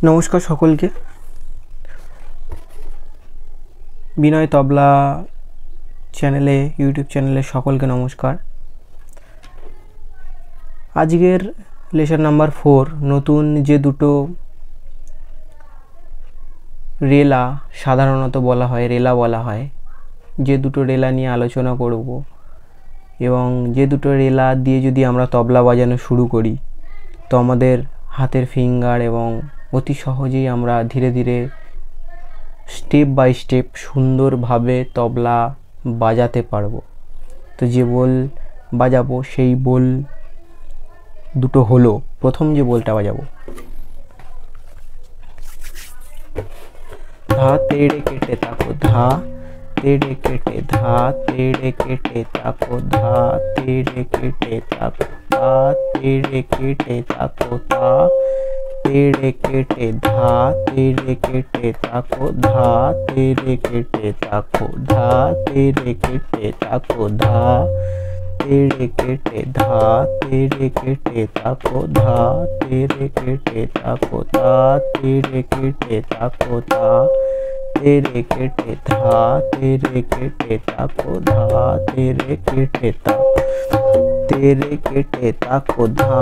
নমস্কার সকলকে। বিনয় তবলা চ্যানেলে, ইউটিউব চ্যানেলে সকলকে নমস্কার। আজকের লেসন নাম্বার 4, নতুন যে দুটো রেলা সাধারণত বলা হয়, রেলা বলা হয়, যে দুটো রেলা নিয়ে আলোচনা করব এবং যে দুটো রেলা দিয়ে যদি আমরা তবলা বাজানো শুরু করি তো আমাদের হাতের ফিঙ্গার এবং অতি সহজেই আমরা ধীরে ধীরে স্টেপ বাই স্টেপ সুন্দরভাবে তবলা বাজাতে পারবো। তো যে বোল বাজাবো সেই বোল দুটো হলো, প্রথম যে বোলটা বাজাবো, ধা তেড়ে কেটে তাকো, ধা তেড়ে কেটে, ধা তেড়ে কেটে তাকো, ধা তেড়ে কেটে তাকো, ধা তেড়ে কেটে তাকো, তা তেড়ে কেটে, ধা তেড়ে কেটে তাকো, ধা তেড়ে কেটে তাকো, ধা তেড়ে কেটে তাকো, ধা তেড়ে কেটে, ধা তেড়ে কেটে তাকো, ধা তেড়ে কেটে তাকো, তা তেড়ে কেটে তাকো, তা তেড়ে কেটে, ধা তেড়ে কেটে তাকো, ধা তেড়ে কেটে তাকো, তেড়ে কেটে তাকো, ধা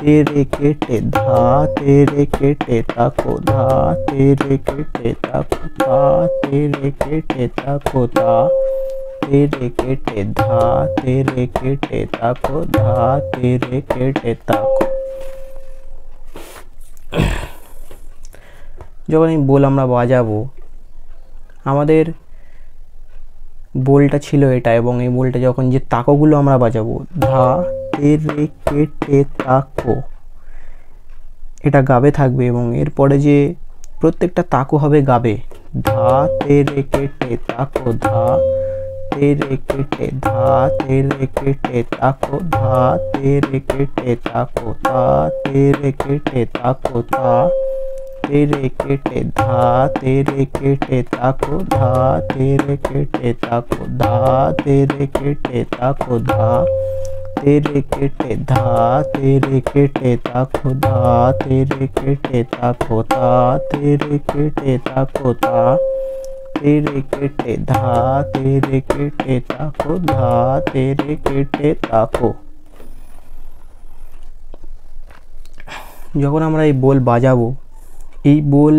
তেড়ে কেটে, ধা তেড়ে কেটে তাকো, ধা তেড়ে কেটে তাকো, ধা তেড়ে কেটে তাকো, তা তেড়ে কেটে, ধা তেড়ে কেটে তাকো, ধা তেড়ে কেটে তাকো। যখন এই বোল আমরা বাজাবো, আমাদের বোলটা ছিল এটা, এবং এই বোলটা যখন যে তাকোগুলো আমরা বাজাবো, ধা তেড়ে কেটে তাকো, এটা গাবে থাকবে এবং এরপরে যে প্রত্যেকটা তাকো হবে গাবে। ধা তেড়ে কেটে তাকো, ধা তেড়ে কেটে, ধা তেড়ে কেটে তাকো, ধা তেড়ে কেটে তাকো, তা তেড়ে কেটে তাকো, তা তেড়ে কেটে, ধা তেড়ে কেটে তাকো, ধা তেড়ে কেটে তাকো, ধা তেড়ে কেটে তাকো, ধা তেড়ে কেটে, ধা তেড়ে কেটে তাকো, ধা তেড়ে কেটে তাকো, তা তেড়ে কেটে তাকো, তা তেড়ে কেটে, ধা তেড়ে কেটে তাকো, ধা তেড়ে কেটে তাকো। যখন আমরা এই বোল বাজাবো, এই বোল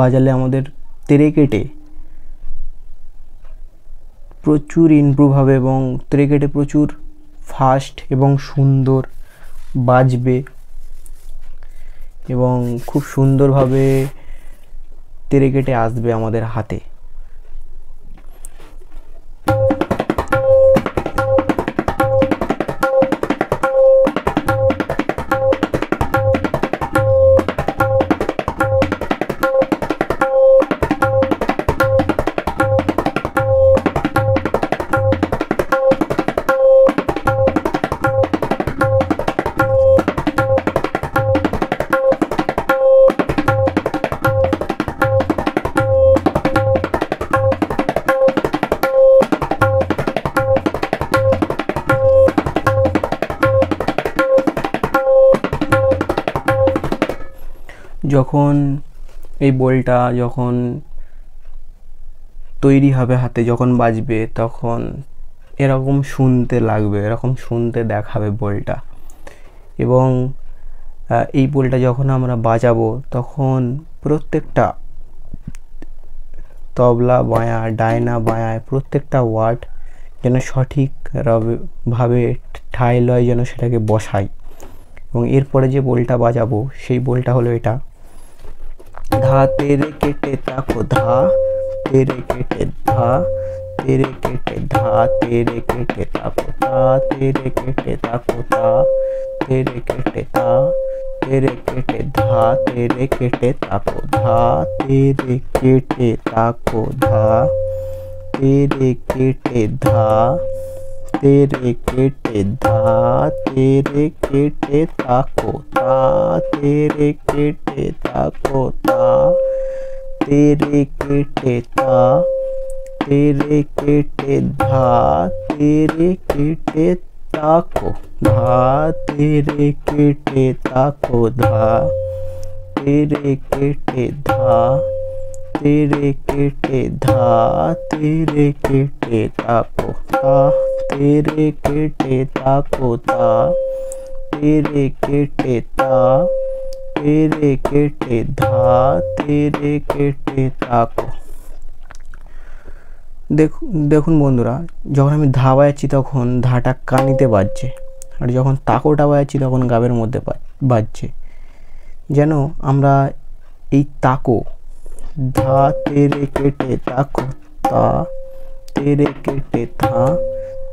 বাজালে আমাদের তেড়ে কেটে প্রচুর ইমপ্রুভ হবে এবং তেড়ে কেটে প্রচুর ফাস্ট এবং সুন্দর বাজবে এবং খুব সুন্দরভাবে তেড়ে কেটে আসবে আমাদের হাতে। যখন এই বোলটা যখন তৈরি হবে হাতে, যখন বাজবে, তখন এরকম শুনতে লাগবে, এরকম শুনতে দেখাবে বোলটা। এবং এই বোলটা যখন আমরা বাজাবো তখন প্রত্যেকটা তবলা বাঁয়া, ডায়না বাঁয়ায় প্রত্যেকটা ওয়ার্ড যেন সঠিকভাবে ঠাঁই লয়, যেন সেটাকে বসাই। এবং এরপরে যে বোলটা বাজাবো সেই বোলটা হলো এটা, ধা তেড়ে কেটে তাকো, ধা তেড়ে কেটে, ধা তেড়ে কেটে, ধা তেড়ে কেটে তাকো, তা তেড়ে কেটে তাকো, তা তেড়ে কেটে, তা তেড়ে কেটে, ধা তেড়ে কেটে তাকো, ধা তেড়ে কেটে তাকো, ধা তেড়ে কেটে, ধা তেড়ে কেটে, ধা তেড়ে কেটে তাকো, তা তেড়ে কেটে তাকো, তা তেড়ে কেটে, তা তেড়ে কেটে, ধা তেড়ে কেটে তাকো, ধা তেড়ে কেটে তাকো, ধা तेरे केटे धा तेरे केटे धा तेरे केटे ताको ता तेरे केटे ताको ता तेरे केटे ता तेरे केटे धा तेरे केटे ताको। দেখুন বন্ধুরা, যখন আমি ধা বাজাচ্ছি তখন ধাটা কানিতে বাজছে, আর যখন তাকোটা বাজাচ্ছি তখন গাবের মধ্যে বাজছে। যেন আমরা এই তাকো ধা তেরে কেটে তাকো তা तेरे केटे धा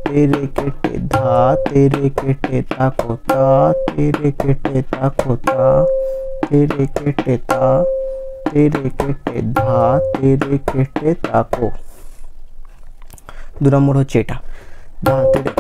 तेरे केटे धा तेरे केटे ताको ता तेरे केटे ताको ता तेरे केटे ता तेरे केटे धा तेरे केटे ताको। 2 নম্বর হচ্ছে এটা ধা তেরে।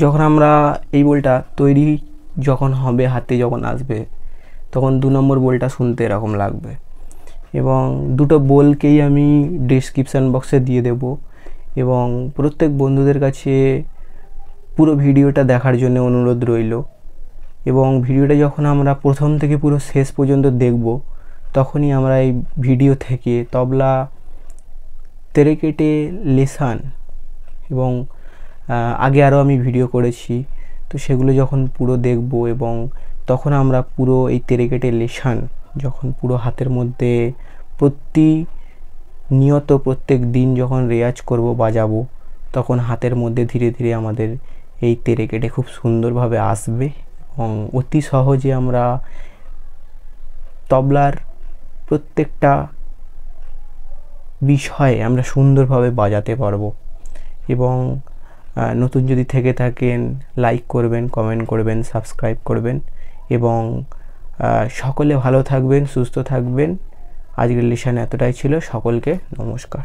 যখন আমরা এই বলটা তৈরি যখন হবে, হাতে যখন আসবে, তখন 2 নম্বর বলটা শুনতে এরকম লাগবে। এবং দুটো বলকেই আমি ডেসক্রিপশান বক্সে দিয়ে দেব, এবং প্রত্যেক বন্ধুদের কাছে পুরো ভিডিওটা দেখার জন্য অনুরোধ রইল। এবং ভিডিওটা যখন আমরা প্রথম থেকে পুরো শেষ পর্যন্ত দেখব, তখনই আমরা এই ভিডিও থেকে তবলা তেরে কেটে লেসান, এবং আগে আরও আমি ভিডিও করেছি, তো সেগুলো যখন পুরো দেখব, এবং তখন আমরা পুরো এই তেরে কেটে লেসান যখন পুরো হাতের মধ্যে প্রতিনিয়ত প্রত্যেক দিন যখন রেয়াজ করব, বাজাবো, তখন হাতের মধ্যে ধীরে ধীরে আমাদের এই তেরে কেটে খুব সুন্দরভাবে আসবে, এবং অতি সহজে আমরা তবলার প্রত্যেকটা বিষয় আমরা সুন্দরভাবে বাজাতে পারবো। এবং নতুন যদি থেকে থাকেন, লাইক করবেন, কমেন্ট করবেন, সাবস্ক্রাইব করবেন, এবং সকলে ভালো থাকবেন, সুস্থ থাকবেন। আজকের লেসন এতটাই ছিল। সকলকে নমস্কার।